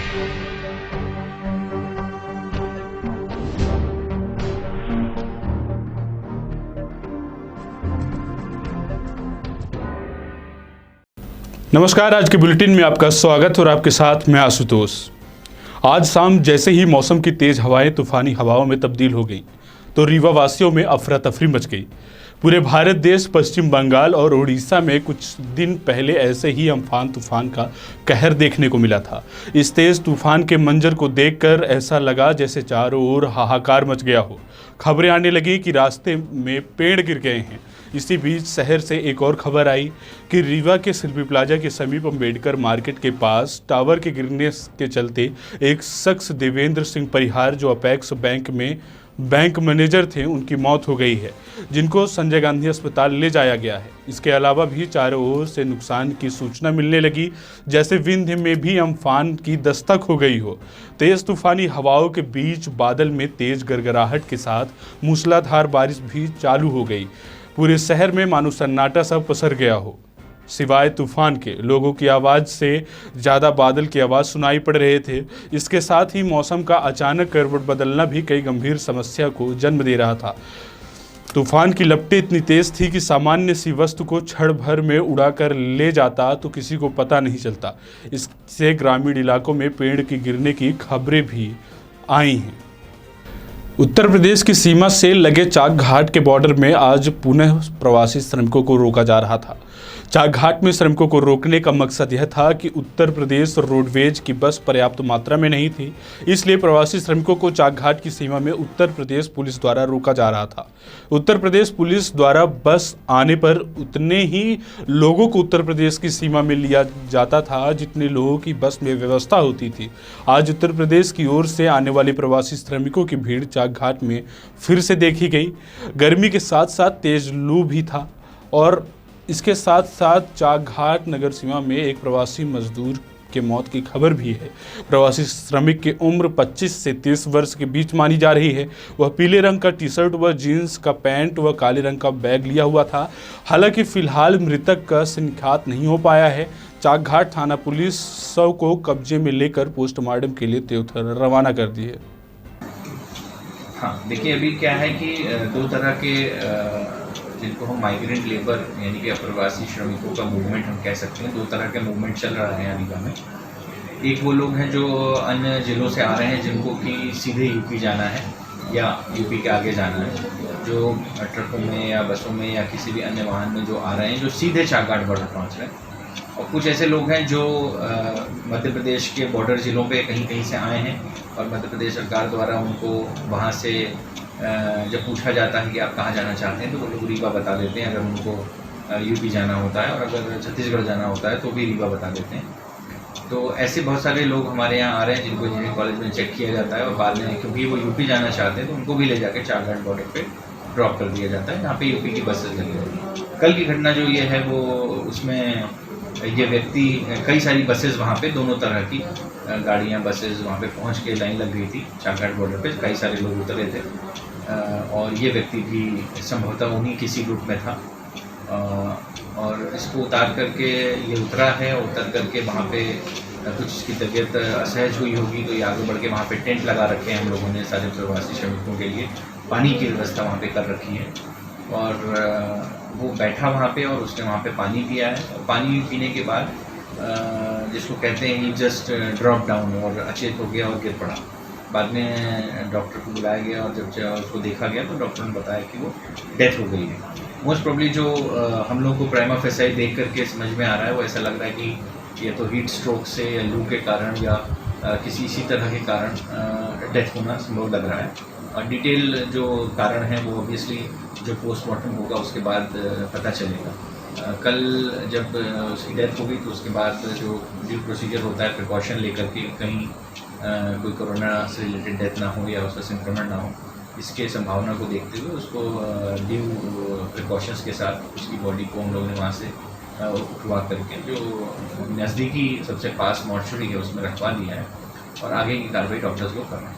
नमस्कार, आज के बुलेटिन में आपका स्वागत और आपके साथ मैं आशुतोष। आज शाम जैसे ही मौसम की तेज हवाएं तूफानी हवाओं में तब्दील हो गई तो रीवा वासियों में अफरा तफरी मच गई। पूरे भारत देश, पश्चिम बंगाल और उड़ीसा में कुछ दिन पहले ऐसे ही अम्फान तूफान का कहर देखने को मिला था। इस तेज तूफान के मंजर को देखकर ऐसा लगा जैसे चारों ओर हाहाकार मच गया हो। खबरें आने लगी कि रास्ते में पेड़ गिर गए हैं। इसी बीच शहर से एक और खबर आई कि रीवा के शिल्पी प्लाजा के समीप अम्बेडकर मार्केट के पास टावर के गिरने के चलते एक शख्स देवेंद्र सिंह परिहार, जो अपेक्स बैंक में बैंक मैनेजर थे, उनकी मौत हो गई है, जिनको संजय गांधी अस्पताल ले जाया गया है। इसके अलावा भी चारों ओर से नुकसान की सूचना मिलने लगी, जैसे विंध्य में भी अम्फान की दस्तक हो गई हो। तेज तूफानी हवाओं के बीच बादल में तेज गड़गड़ाहट के साथ मूसलाधार बारिश भी चालू हो गई। पूरे शहर में मानो सन्नाटा सा पसर गया हो। सिवाय तूफान के लोगों की आवाज़ से ज़्यादा बादल की आवाज़ सुनाई पड़ रहे थे। इसके साथ ही मौसम का अचानक करवट बदलना भी कई गंभीर समस्या को जन्म दे रहा था। तूफान की लपटें इतनी तेज थी कि सामान्य सी वस्तु को क्षण भर में उड़ाकर ले जाता तो किसी को पता नहीं चलता। इससे ग्रामीण इलाकों में पेड़ के गिरने की खबरें भी आई हैं। उत्तर प्रदेश की सीमा से लगे चाक घाट के बॉर्डर में आज पुनः प्रवासी श्रमिकों को रोका जा रहा था। चाक घाट में श्रमिकों को रोकने का मकसद यह था कि उत्तर प्रदेश रोडवेज की बस पर्याप्त मात्रा में नहीं थी, इसलिए प्रवासी श्रमिकों को चाक घाट की सीमा में उत्तर प्रदेश पुलिस द्वारा रोका जा रहा था। उत्तर प्रदेश पुलिस द्वारा बस आने पर उतने ही लोगों को उत्तर प्रदेश की सीमा में लिया जाता था जितने लोगों की बस में व्यवस्था होती थी। आज उत्तर प्रदेश की ओर से आने वाले प्रवासी श्रमिकों की भीड़ चाक घाट में फिर से देखी गई। गर्मी के साथ साथ तेज लू भी था और इसके साथ साथ चाक घाट नगर सीमा में एक प्रवासी मजदूर के मौत की खबर भी है। प्रवासी श्रमिक की उम्र 25 से 30 वर्ष के बीच मानी जा रही है। वह पीले रंग का टी शर्ट व जीन्स का पैंट व काले रंग का बैग लिया हुआ था। हालांकि फिलहाल मृतक का शिनाख्त नहीं हो पाया है। चाक घाट थाना पुलिस शव को कब्जे में लेकर पोस्टमार्टम के लिए देवथर रवाना कर दी है। हाँ, देखिए अभी क्या है कि दो तरह के जिनको हम माइग्रेंट लेबर यानी कि अप्रवासी श्रमिकों का मूवमेंट हम कह सकते हैं, दो तरह के मूवमेंट चल रहा है रीवा में। एक वो लोग हैं जो अन्य ज़िलों से आ रहे हैं जिनको कि सीधे यूपी जाना है या यूपी के आगे जाना है, जो ट्रकों में या बसों में या किसी भी अन्य वाहन में जो आ रहे हैं, जो सीधे चाकघाट बॉर्डर पहुँच रहे हैं। और कुछ ऐसे लोग हैं जो मध्य प्रदेश के बॉर्डर ज़िलों पे कहीं कहीं से आए हैं और मध्य प्रदेश सरकार द्वारा उनको वहाँ से जब पूछा जाता है कि आप कहाँ जाना चाहते हैं तो वो लोग रीवा बता देते हैं। अगर उनको यूपी जाना होता है और अगर छत्तीसगढ़ जाना होता है तो भी रीवा बता देते हैं। तो ऐसे बहुत सारे लोग हमारे यहाँ आ रहे हैं जिनको इंजीनियरिंग कॉलेज में चेक किया जाता है और बाद में क्योंकि वो यूपी जाना चाहते हैं तो उनको भी ले जाकर चाकघाट बॉर्डर पे ड्रॉप कर दिया जाता है, जहाँ पे यूपी की बसेज लगी होती है। कल की घटना जो ये है वो उसमें ये व्यक्ति कई सारी बसेस वहाँ पे दोनों तरह की गाड़ियाँ बसेस वहाँ पे पहुँच के लाइन लग गई थी चाकघाट बॉर्डर पे, कई सारे लोग उतरे थे और ये व्यक्ति भी संभवतः उन्हीं किसी ग्रुप में था और इसको उतार करके ये उतरा है। उतर करके वहाँ पे कुछ इसकी तबीयत असहज हुई होगी तो ये आगे बढ़ के वहाँ पे टेंट लगा रखे हैं हम लोगों ने सारे प्रवासी श्रमिकों के लिए। पानी की व्यवस्था वहाँ पे कर रखी है और वो बैठा वहाँ पे और उसने वहाँ पे पानी पिया है और पानी पीने के बाद जिसको कहते हैं ही जस्ट ड्रॉप डाउन और अचेत हो गया और गिर पड़ा। बाद में डॉक्टर को बुलाया गया और जब उसको देखा गया तो डॉक्टर ने बताया कि वो डेथ हो गई है। मोस्ट प्रोबेबली जो हम लोग को प्राइमा फेसाई देख करके समझ में आ रहा है वो ऐसा लग रहा है कि ये तो हीट स्ट्रोक से या लू के कारण या किसी इसी तरह के कारण डेथ होना संभव लग रहा है। और डिटेल जो कारण है वो ऑब्वियसली जो पोस्टमार्टम होगा उसके बाद पता चलेगा। कल जब उसकी डेथ हो गई तो उसके बाद जो ड्यू प्रोसीजर होता है प्रिकॉशन लेकर के कहीं कोई कोरोना से रिलेटेड डेथ ना हो या उसका संक्रमण ना हो, इसके संभावना को देखते हुए उसको ड्यू प्रिकॉशंस के साथ उसकी बॉडी को हम लोगों ने वहाँ से उठवा करके जो नज़दीकी सबसे पास मॉर्चुरी है उसमें रखवा दिया है और आगे की कार्रवाई डॉक्टर्स लोग कर रहे हैं।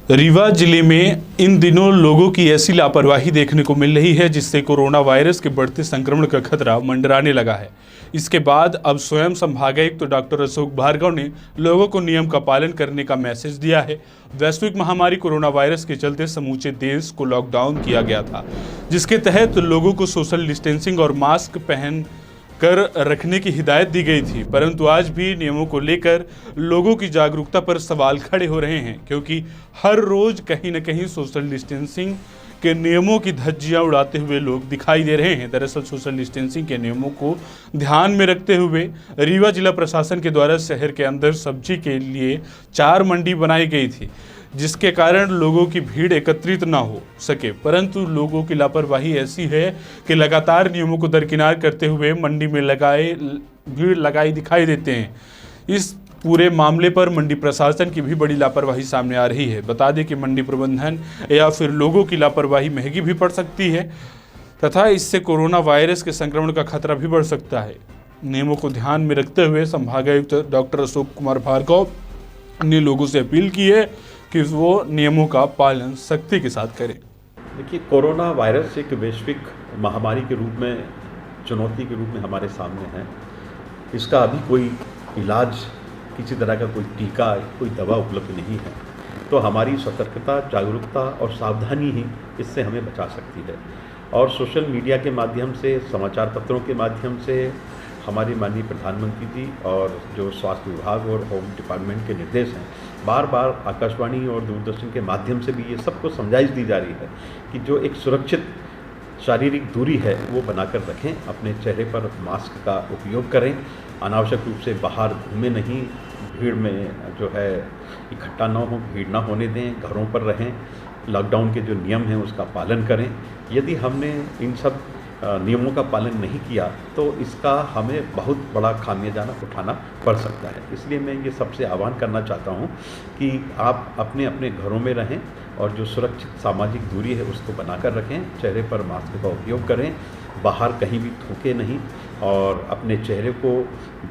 रीवा जिले में इन दिनों लोगों की ऐसी लापरवाही देखने को मिल रही है जिससे कोरोना वायरस के बढ़ते संक्रमण का खतरा मंडराने लगा है। इसके बाद अब स्वयं संभागायुक्त तो डॉक्टर अशोक भार्गव ने लोगों को नियम का पालन करने का मैसेज दिया है। वैश्विक महामारी कोरोना वायरस के चलते समूचे देश को लॉकडाउन किया गया था, जिसके तहत लोगों को सोशल डिस्टेंसिंग और मास्क पहन कर रखने की हिदायत दी गई थी, परंतु आज भी नियमों को लेकर लोगों की जागरूकता पर सवाल खड़े हो रहे हैं, क्योंकि हर रोज कहीं न कहीं सोशल डिस्टेंसिंग के नियमों की धज्जियां उड़ाते हुए लोग दिखाई दे रहे हैं। दरअसल सोशल डिस्टेंसिंग के नियमों को ध्यान में रखते हुए रीवा जिला प्रशासन के द्वारा शहर के अंदर सब्जी के लिए 4 मंडी बनाई गई थी, जिसके कारण लोगों की भीड़ एकत्रित ना हो सके, परंतु लोगों की लापरवाही ऐसी है कि लगातार नियमों को दरकिनार करते हुए मंडी में भीड़ लगाई दिखाई देते हैं। इस पूरे मामले पर मंडी प्रशासन की भी बड़ी लापरवाही सामने आ रही है। बता दें कि मंडी प्रबंधन या फिर लोगों की लापरवाही महंगी भी पड़ सकती है तथा इससे कोरोना वायरस के संक्रमण का खतरा भी बढ़ सकता है। नियमों को ध्यान में रखते हुए संभागायुक्त डॉक्टर अशोक कुमार भार्गव ने लोगों से अपील की है कि वो नियमों का पालन सख्ती के साथ करें। देखिए, कोरोना वायरस एक वैश्विक महामारी के रूप में, चुनौती के रूप में हमारे सामने है। इसका अभी कोई इलाज, किसी तरह का कोई टीका, कोई दवा उपलब्ध नहीं है, तो हमारी सतर्कता, जागरूकता और सावधानी ही इससे हमें बचा सकती है। और सोशल मीडिया के माध्यम से, समाचार पत्रों के माध्यम से हमारे माननीय प्रधानमंत्री जी और जो स्वास्थ्य विभाग और होम डिपार्टमेंट के निर्देश हैं, बार बार आकाशवाणी और दूरदर्शन के माध्यम से भी ये सबको समझाइश दी जा रही है कि जो एक सुरक्षित शारीरिक दूरी है वो बनाकर रखें, अपने चेहरे पर मास्क का उपयोग करें, अनावश्यक रूप से बाहर घूमें नहीं, भीड़ में जो है इकट्ठा ना हो, भीड़ ना होने दें, घरों पर रहें, लॉकडाउन के जो नियम हैं उसका पालन करें। यदि हमने इन सब नियमों का पालन नहीं किया तो इसका हमें बहुत बड़ा खामियाजा उठाना पड़ सकता है। इसलिए मैं ये सबसे आह्वान करना चाहता हूँ कि आप अपने अपने घरों में रहें और जो सुरक्षित सामाजिक दूरी है उसको बनाकर रखें, चेहरे पर मास्क का उपयोग करें, बाहर कहीं भी थूकें नहीं और अपने चेहरे को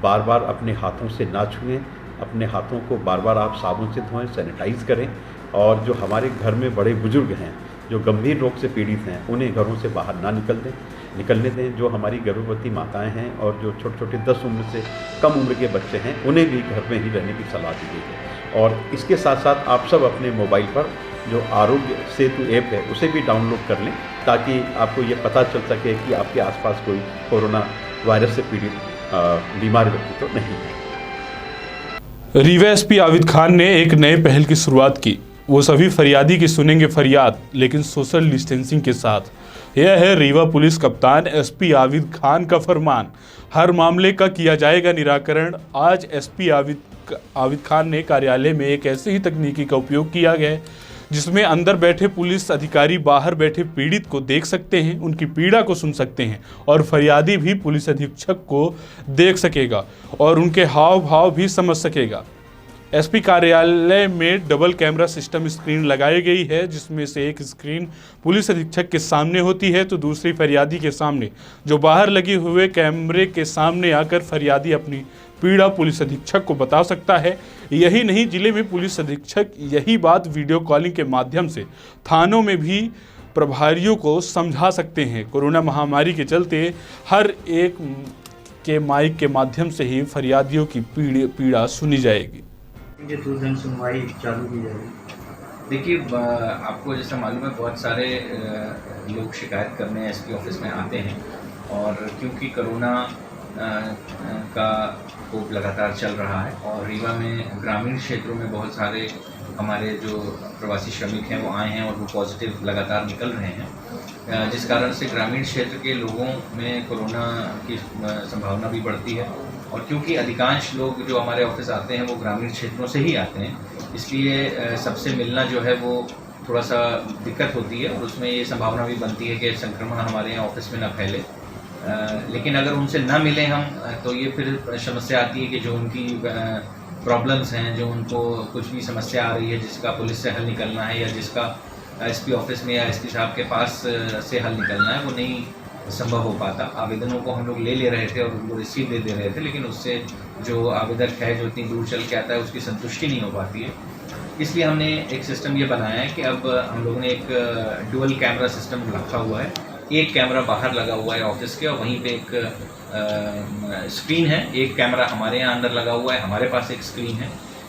बार बार अपने हाथों से ना छुएं, अपने हाथों को बार बार आप साबुन से धोएं, सैनिटाइज़ करें। और जो हमारे घर में बड़े बुजुर्ग हैं, जो गंभीर रोग से पीड़ित हैं, उन्हें घरों से बाहर ना निकलने दें। जो हमारी गर्भवती माताएं हैं और जो छोटे छोटे 10 उम्र से कम उम्र के बच्चे हैं, उन्हें भी घर में ही रहने की सलाह दी गई है। और इसके साथ साथ आप सब अपने मोबाइल पर जो आरोग्य सेतु ऐप है उसे भी डाउनलोड कर लें, ताकि आपको ये पता चल सके कि आपके आसपास कोई कोरोना वायरस से पीड़ित बीमार व्यक्ति तो नहीं है। रीवा एसपी आविद खान ने एक नए पहल की शुरुआत की। वो सभी फरियादी की सुनेंगे फरियाद, लेकिन सोशल डिस्टेंसिंग के साथ। यह है रीवा पुलिस कप्तान एसपी आविद खान का फरमान। हर मामले का किया जाएगा निराकरण। आज एसपी आविद खान ने कार्यालय में एक ऐसी ही तकनीकी का उपयोग किया गया जिसमें अंदर बैठे पुलिस अधिकारी बाहर बैठे पीड़ित को देख सकते हैं, उनकी पीड़ा को सुन सकते हैं और फरियादी भी पुलिस अधीक्षक को देख सकेगा और उनके हाव भाव भी समझ सकेगा। एसपी कार्यालय में डबल कैमरा सिस्टम स्क्रीन लगाई गई है, जिसमें से एक स्क्रीन पुलिस अधीक्षक के सामने होती है तो दूसरी फरियादी के सामने, जो बाहर लगे हुए कैमरे के सामने आकर फरियादी अपनी पीड़ा पुलिस अधीक्षक को बता सकता है। यही नहीं, जिले में पुलिस अधीक्षक यही बात वीडियो कॉलिंग के माध्यम से थानों में भी प्रभारियों को समझा सकते हैं। कोरोना महामारी के चलते हर एक के माइक के माध्यम से ही फरियादियों की पीड़ा सुनी जाएगी। ये जन सुनवाई चालू की जाएगी। देखिए, आपको जैसा मालूम है, बहुत सारे लोग शिकायत करने एसपी ऑफिस में आते हैं और क्योंकि कोरोना का कोप लगातार चल रहा है और रीवा में ग्रामीण क्षेत्रों में बहुत सारे हमारे जो प्रवासी श्रमिक हैं वो आए हैं और वो पॉजिटिव लगातार निकल रहे हैं, जिस कारण से ग्रामीण क्षेत्र के लोगों में कोरोना की संभावना भी बढ़ती है। और क्योंकि अधिकांश लोग जो हमारे ऑफिस आते हैं वो ग्रामीण क्षेत्रों से ही आते हैं, इसलिए सबसे मिलना जो है वो थोड़ा सा दिक्कत होती है और उसमें ये संभावना भी बनती है कि संक्रमण हमारे यहाँ ऑफिस में ना फैले। लेकिन अगर उनसे ना मिलें हम तो ये फिर समस्या आती है कि जो उनकी प्रॉब्लम्स हैं, जो उनको कुछ भी समस्या आ रही है जिसका पुलिस से हल निकलना है या जिसका एसपी ऑफिस में या एसपी साहब के पास से हल निकलना है, वो नहीं संभव हो पाता। आवेदनों को हम लोग ले रहे थे और उनको रिसीव दे रहे थे, लेकिन उससे जो आवेदक है जो इतनी दूर चल के आता है उसकी संतुष्टि नहीं हो पाती है। इसलिए हमने एक सिस्टम ये बनाया है कि अब हम लोगों ने एक डुअल कैमरा सिस्टम रखा हुआ है। एक कैमरा बाहर लगा हुआ है ऑफिस के और वहीं पे एक स्क्रीन है। एक कैमरा हमारे यहाँ अंदर लगा हुआ है, हमारे पास एक स्क्रीन है।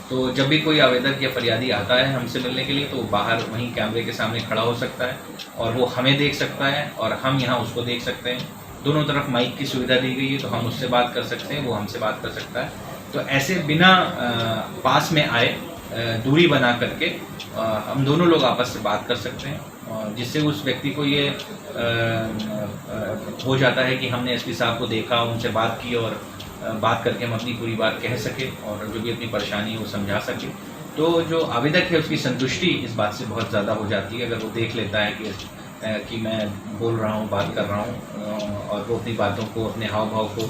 तो जब भी कोई आवेदक या फरियादी आता है हमसे मिलने के लिए तो बाहर वहीं कैमरे के सामने खड़ा हो सकता है और वो हमें देख सकता है और हम यहाँ उसको देख सकते हैं। दोनों तरफ माइक की सुविधा दी गई है तो हम उससे बात कर सकते हैं, वो हमसे बात कर सकता है। तो ऐसे बिना पास में आए दूरी बना करके हम दोनों लोग आपस से बात कर सकते हैं, जिससे उस व्यक्ति को ये हो जाता है कि हमने एसपी साहब को देखा, उनसे बात की और बात करके हम अपनी पूरी बात कह सके और जो भी अपनी परेशानी है वो समझा सके। तो जो आवेदक है उसकी संतुष्टि इस बात से बहुत ज़्यादा हो जाती है अगर वो देख लेता है कि मैं बोल रहा हूँ, बात कर रहा हूँ और वो अपनी बातों को, अपने हाव भाव को,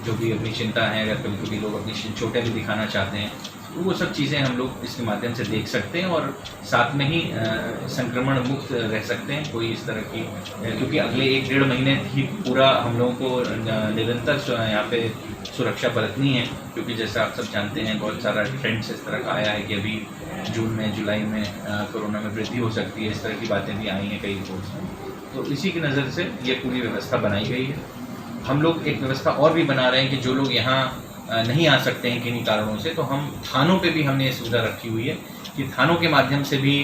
जो भी अपनी चिंता है, अगर कभी कभी लोग अपनी चोटें भी दिखाना चाहते हैं तो वो सब चीज़ें हम लोग इसके माध्यम से देख सकते हैं और साथ में ही संक्रमण मुक्त रह सकते हैं। कोई इस तरह की, क्योंकि अगले 1-1.5 महीने ही पूरा हम लोगों को निरंतर यहाँ पे सुरक्षा बरतनी है, क्योंकि जैसा आप सब जानते हैं बहुत सारा ट्रेंड्स इस तरह का आया है कि अभी जून में, जुलाई में कोरोना में वृद्धि हो सकती है। इस तरह की बातें भी आई हैं कई रिपोर्ट्स में। तो इसी की नज़र से ये पूरी व्यवस्था बनाई गई है। हम लोग एक व्यवस्था और भी बना रहे हैं कि जो लोग यहाँ नहीं आ सकते हैं किन्हीं कारणों से, तो हम थानों पे भी हमने ये सुविधा रखी हुई है कि थानों के माध्यम से भी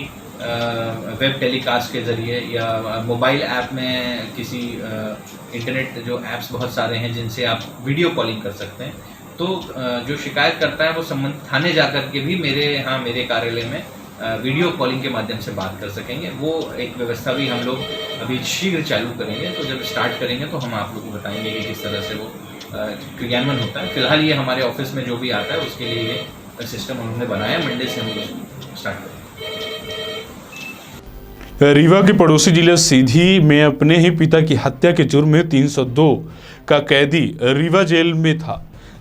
वेब टेलीकास्ट के ज़रिए या मोबाइल ऐप में किसी इंटरनेट जो ऐप्स बहुत सारे हैं जिनसे आप वीडियो कॉलिंग कर सकते हैं, तो जो शिकायत करता है वो संबंधित थाने जा कर के भी मेरे कार्यालय में वीडियो कॉलिंग के माध्यम से बात कर सकेंगे। वो एक व्यवस्था भी हम लोग अभी शीघ्र चालू करेंगे। तो जब स्टार्ट करेंगे तो हम आप लोग को बताएंगे कि किस तरह से वो क्रियान्वयन होता है। फिलहाल ये हमारे ऑफिस में जो भी आता है उसके लिए ये सिस्टम उन्होंने बनाया। मंडे से हम लोग स्टार्ट करेंगे। रीवा के पड़ोसी जिले सीधी में अपने ही पिता की हत्या के जुर्म में 302 का कैदी रीवा जेल में था,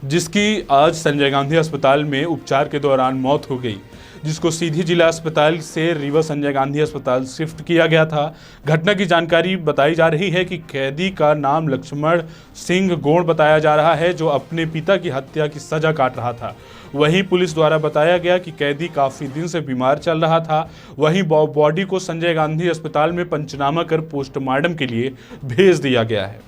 जिसकी आज संजय गांधी अस्पताल में उपचार के दौरान मौत हो गई, जिसको सीधी जिला अस्पताल से रीवा संजय गांधी अस्पताल शिफ्ट किया गया था। घटना की जानकारी बताई जा रही है कि कैदी का नाम लक्ष्मण सिंह गोंड बताया जा रहा है, जो अपने पिता की हत्या की सजा काट रहा था। वहीं पुलिस द्वारा बताया गया कि कैदी काफ़ी दिन से बीमार चल रहा था। वहीं बॉडी को संजय गांधी अस्पताल में पंचनामा कर पोस्टमार्टम के लिए भेज दिया गया है।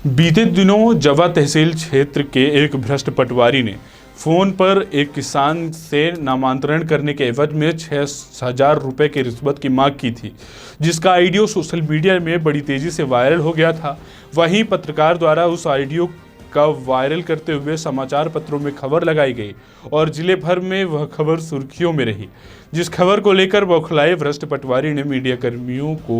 बीते दिनों जवा तहसील क्षेत्र के एक भ्रष्ट पटवारी ने फ़ोन पर एक किसान से नामांतरण करने के एवज में 6,000 रुपये की रिश्वत की मांग की थी, जिसका ऑडियो सोशल मीडिया में बड़ी तेज़ी से वायरल हो गया था। वहीं पत्रकार द्वारा उस ऑडियो का वायरल करते हुए समाचार पत्रों में खबर लगाई गई और जिले भर में वह खबर सुर्खियों में रही, जिस खबर को लेकर बौखलाए भ्रष्ट पटवारी ने मीडिया कर्मियों को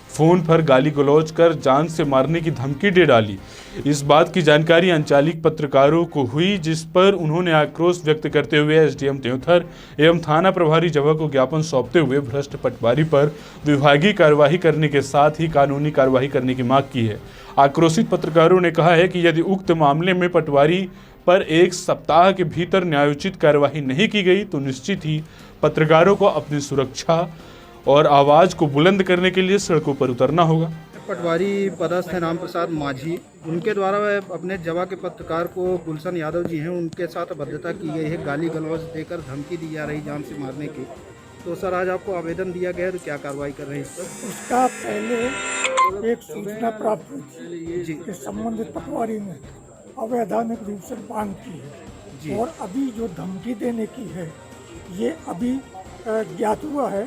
फ़ोन पर गाली गलौज कर जान से मारने की धमकी दे डाली। इस बात की जानकारी अंचलिक पत्रकारों को हुई, जिस पर उन्होंने आक्रोश व्यक्त करते हुए एसडीएम त्योंथर एवं थाना प्रभारी जवा को ज्ञापन सौंपते हुए भ्रष्ट पटवारी पर विभागीय कार्यवाही करने के साथ ही कानूनी कार्यवाही करने की मांग की है। आक्रोशित पत्रकारों ने कहा है कि यदि उक्त मामले में पटवारी पर 1 सप्ताह के भीतर न्यायोचित कार्यवाही नहीं की गई तो निश्चित ही पत्रकारों को अपनी सुरक्षा और आवाज़ को बुलंद करने के लिए सड़कों पर उतरना होगा। पटवारी पदस्थ है राम प्रसाद माझी, उनके द्वारा अपने जवा के पत्रकार को गुलशन यादव जी हैं, उनके साथ अभद्रता की गई है, गाली गलौज देकर धमकी दी जा रही जान से मारने की। तो सर आज आपको आवेदन दिया गया है, तो क्या कार्रवाई कर रहे हैं इस पर? उसका पहले एक सूचना प्राप्त हुई थी कि संबंधित पटवारी ने अवैधानिक रूप से मांग की है और अभी जो धमकी देने की है ये अभी ज्ञात हुआ है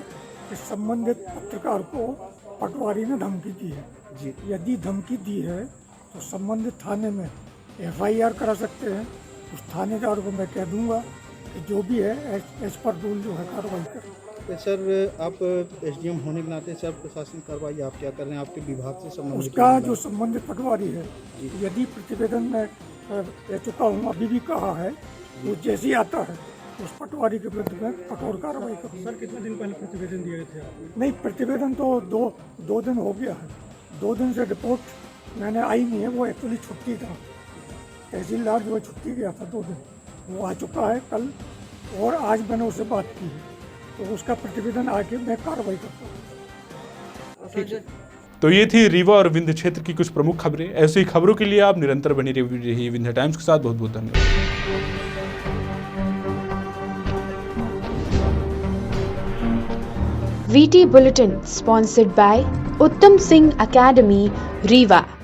कि संबंधित पत्रकार को पटवारी ने धमकी दी है जी। यदि धमकी दी है तो संबंधित थाने में FIR करा सकते हैं। उस थानेदार को मैं कह दूंगा कि जो भी है एज पर रूल जो है कार्रवाई करें। तो सर आप SDM होने के नाते सर प्रशासनिक कार्रवाई आप क्या कर रहे हैं आपके विभाग से संबंधित? उसका जो संबंधित पटवारी है यदि प्रतिवेदन में कह चुका हूँ, अभी भी कहा है, वो जैसे ही आता है उस पटवारी के विरुद्ध में कठोर कार्रवाई करूँ। सर कितने दिन पहले प्रतिवेदन दिए थे? नहीं, प्रतिवेदन तो दो दिन हो गया है। 2 दिन से रिपोर्ट मैंने आई नहीं है, वो एक्चुअली छुट्टी था, तहसीलदार जो है छुट्टी गया था 2 दिन, वो आ चुका है कल और आज मैंने उससे बात की है, तो उसका प्रतिवेदन आके मैं कार्रवाई करता हूँ। ठीक है। तो ये थी रीवा और विंध्य क्षेत्र की कुछ प्रमुख खबरें। ऐसी खबरों के लिए आप निरंतर बनी रहिए विंध्य टाइम्स के साथ। बहुत बहुत धन्यवाद। VT Bulletin sponsored by Uttam Singh Academy, Rewa.